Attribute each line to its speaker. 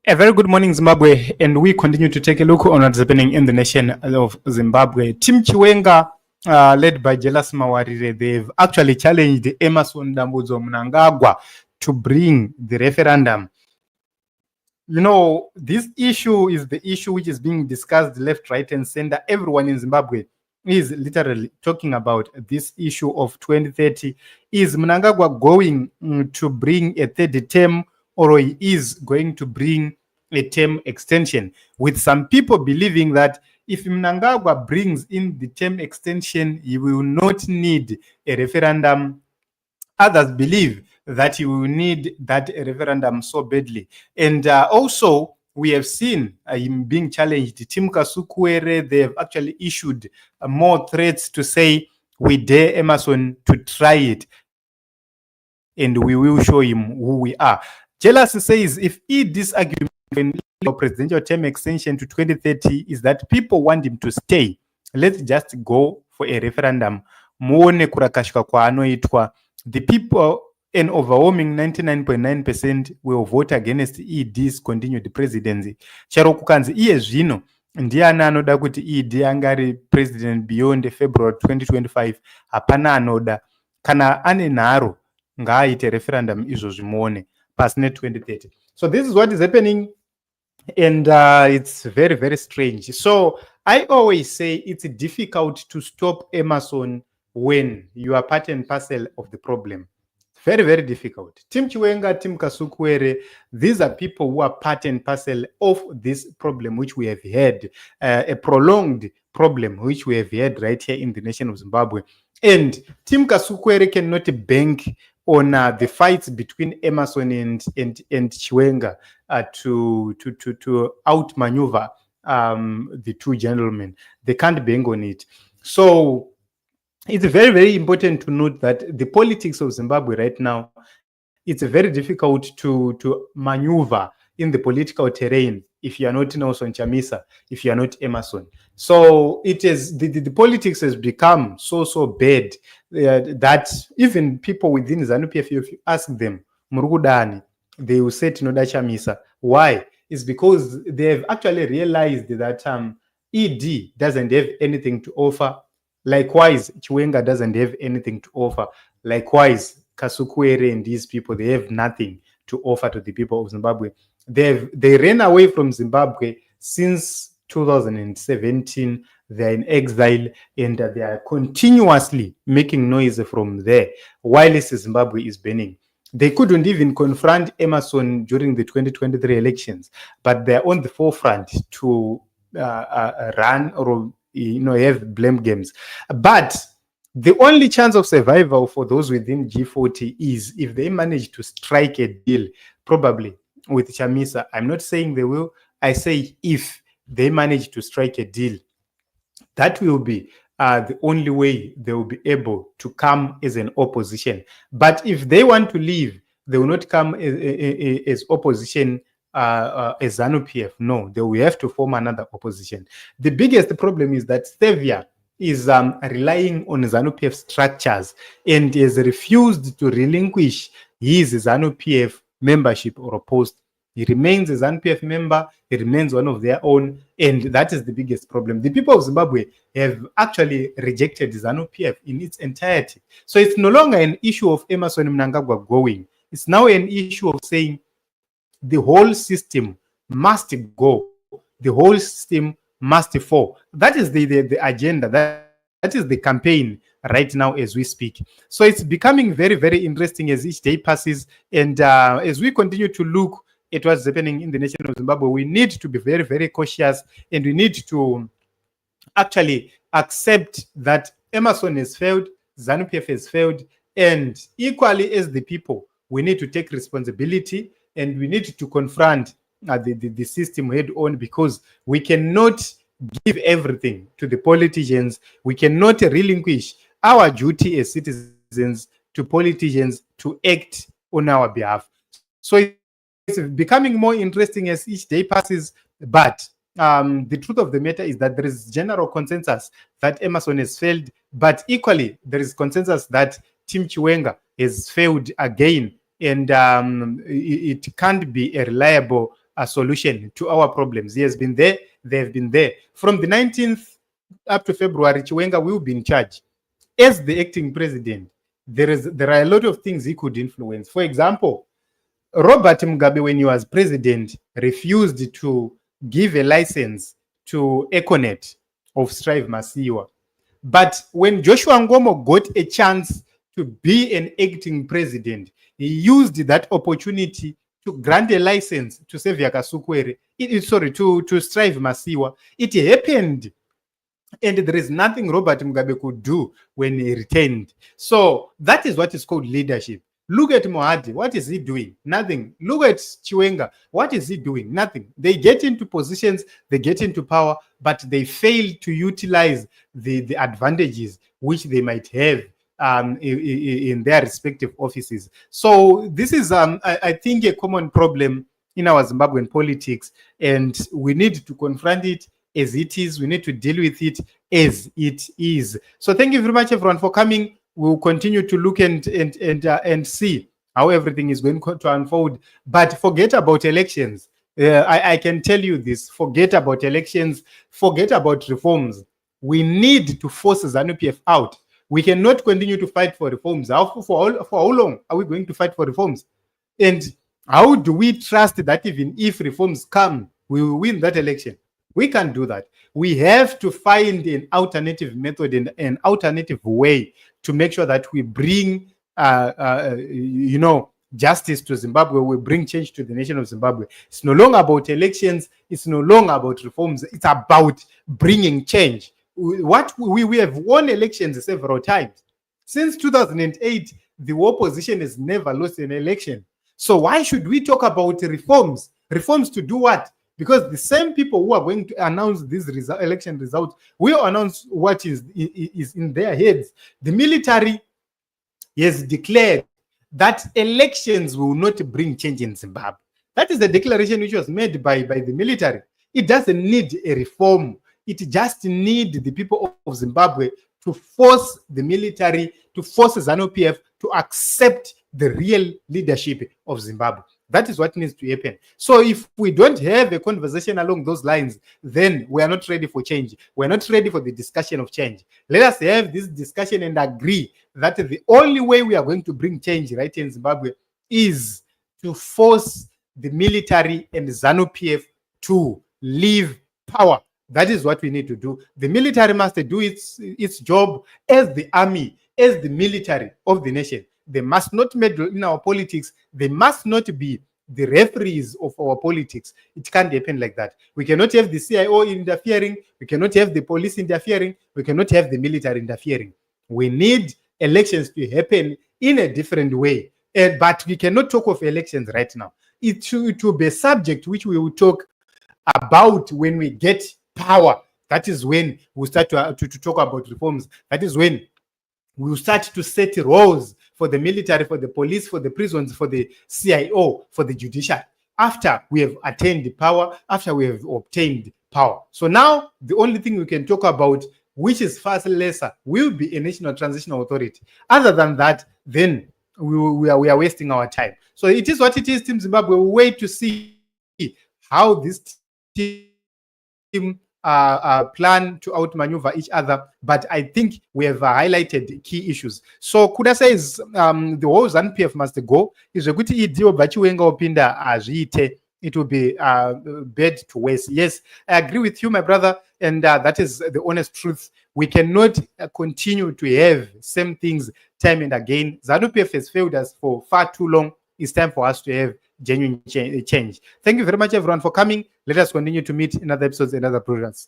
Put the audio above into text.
Speaker 1: A very good morning, Zimbabwe, and we continue to take a look on what's happening in the nation of Zimbabwe. Team Chiwenga, led by Jelas Mawarire, they've actually challenged Emerson Mnangagwa to bring the referendum. You know, this issue is the issue which is being discussed left, right, and center. Everyone in Zimbabwe is literally talking about this issue of 2030. Is Mnangagwa going to bring a third term, or he is going to bring a term extension? With some people believing that if Mnangagwa brings in the term extension, he will not need a referendum. Others believe that he will need that referendum so badly. And also, we have seen him being challenged. Tim Kasukwere, they have actually issued more threats to say, we dare Emerson to try it, and we will show him who we are. Jelas says if this argument for presidential term extension to 2030 is that people want him to stay, let's just go for a referendum. The people, an overwhelming 99.9% will vote against ED's continued presidency. Charo kukanzi iye zvino ndiani anoda kuti ED angari president beyond February 2025. Hapana anoda. Kana ane nharo ngaaite referendum izvo zvimuone pasine 2030. So this is what is happening, and it's very, very strange. So I always say it's difficult to stop Emerson when you are part and parcel of the problem. Very, very difficult. Tim Chiwenga, Tim Kasukwere, these are people who are part and parcel of this problem which we have had, a prolonged problem which we have had right here in the nation of Zimbabwe. And Tim Kasukwere cannot bank on the fights between Emerson and Chiwenga to outmaneuver the two gentlemen. They can't bank on it. So it's very, very important to note that the politics of Zimbabwe right now, it's very difficult to maneuver in the political terrain if you are not Nelson Chamisa, if you are not Emerson. So it is the politics has become so bad that even people within ZANU-PF, if you ask them, Murugudani, they will say Tinoda Chamisa. Why? It's because they have actually realized that ED doesn't have anything to offer. Likewise, Chiwenga doesn't have anything to offer. Likewise, Kasukwere and these people, they have nothing to offer to the people of Zimbabwe. They ran away from Zimbabwe since 2017. They're in exile, and they are continuously making noise from there while Zimbabwe is burning. They couldn't even confront Emerson during the 2023 elections, but they're on the forefront to run or have blame games. But the only chance of survival for those within G40 is if they manage to strike a deal, probably with Chamisa. I'm not saying they will. I say if they manage to strike a deal, that will be the only way they will be able to come as an opposition. But if they want to leave, they will not come as opposition as ZANU-PF. No, they will have to form another opposition. The biggest problem is that Stevia is relying on ZANU-PF structures and has refused to relinquish his ZANU-PF membership or post. He remains a ZANU-PF member, he remains one of their own, and that is the biggest problem. The people of Zimbabwe have actually rejected ZANU-PF in its entirety. So it's no longer an issue of Emerson Mnangagwa going. It's now an issue of saying the whole system must go. The whole system must fall. That is the agenda. That is the campaign right now as we speak. So it's becoming very, very interesting as each day passes. And as we continue to look at what's happening in the nation of Zimbabwe, we need to be very, very cautious, and we need to actually accept that Emerson has failed, ZANU-PF has failed, and equally as the people, we need to take responsibility and we need to confront the system head on, because we cannot give everything to the politicians. We cannot relinquish our duty as citizens to politicians to act on our behalf. So it's becoming more interesting as each day passes, but the truth of the matter is that there is general consensus that Emerson has failed, but equally there is consensus that Tim Chiwenga has failed again, and it can't be a reliable solution to our problems. He has been there. They have been there. From the 19th up to February, Chiwenga will be in charge. As the acting president, there are a lot of things he could influence. For example, Robert Mugabe, when he was president, refused to give a license to Econet of Strive Masiwa. But when Joshua Ngomo got a chance to be an acting president, he used that opportunity to grant a license to Sevia Kasukwere, to Strive Masiwa. It happened. And there is nothing Robert Mugabe could do when he returned. So that is what is called leadership. Look at Mohadi. What is he doing? Nothing. Look at Chiwenga. What is he doing? Nothing. They get into positions, they get into power, but they fail to utilize the advantages which they might have in their respective offices. So this is, I think, a common problem in our Zimbabwean politics, and we need to confront it as it is. We need to deal with it as it is. So thank you very much, everyone, for coming. We'll continue to look and see how everything is going to unfold. But forget about elections. I can tell you this. Forget about elections. Forget about reforms. We need to force ZANU-PF out. We cannot continue to fight for reforms. For how long are we going to fight for reforms? And how do we trust that even if reforms come, we will win that election? We can't do that. We have to find an alternative method and an alternative way to make sure that we bring, justice to Zimbabwe. We bring change to the nation of Zimbabwe. It's no longer about elections. It's no longer about reforms. It's about bringing change. We have won elections several times. Since 2008, the opposition has never lost an election. So why should we talk about reforms? Reforms to do what? Because the same people who are going to announce these election results will announce what is in their heads. The military has declared that elections will not bring change in Zimbabwe. That is the declaration which was made by the military. It doesn't need a reform. It just needs the people of Zimbabwe to force the military, to force ZANU-PF to accept the real leadership of Zimbabwe. That is what needs to happen. So if we don't have a conversation along those lines, then we are not ready for change. We're not ready for the discussion of change. Let us have this discussion and agree that the only way we are going to bring change right here in Zimbabwe is to force the military and ZANU-PF to leave power. That is what we need to do. The military must do its job as the army, as the military of the nation. They must not meddle in our politics. They must not be the referees of our politics. It can't happen like that. We cannot have the CIO interfering. We cannot have the police interfering. We cannot have the military interfering. We need elections to happen in a different way. But we cannot talk of elections right now. It will be a subject which we will talk about when we get power. That is when we start to talk about reforms. That is when we will start to set roles for the military, for the police, for the prisons, for the CIO, for the judiciary, after we have attained power, after we have obtained power. So now the only thing we can talk about, which is far lesser, will be a national transitional authority. Other than that, then we are wasting our time. So it is what it is, Team Zimbabwe. We wait to see how this team plan to outmaneuver each other, but I think we have highlighted key issues. So Kuda says the whole ZANU-PF must go. Is a good idea, but Chiwenga opinda azite. It will be bad to waste. Yes, I agree with you, my brother, and that is the honest truth. We cannot continue to have same things time and again. ZANU-PF has failed us for far too long. It's time for us to have genuine change. Thank you very much, everyone, for coming. Let us continue to meet in other episodes and other programs.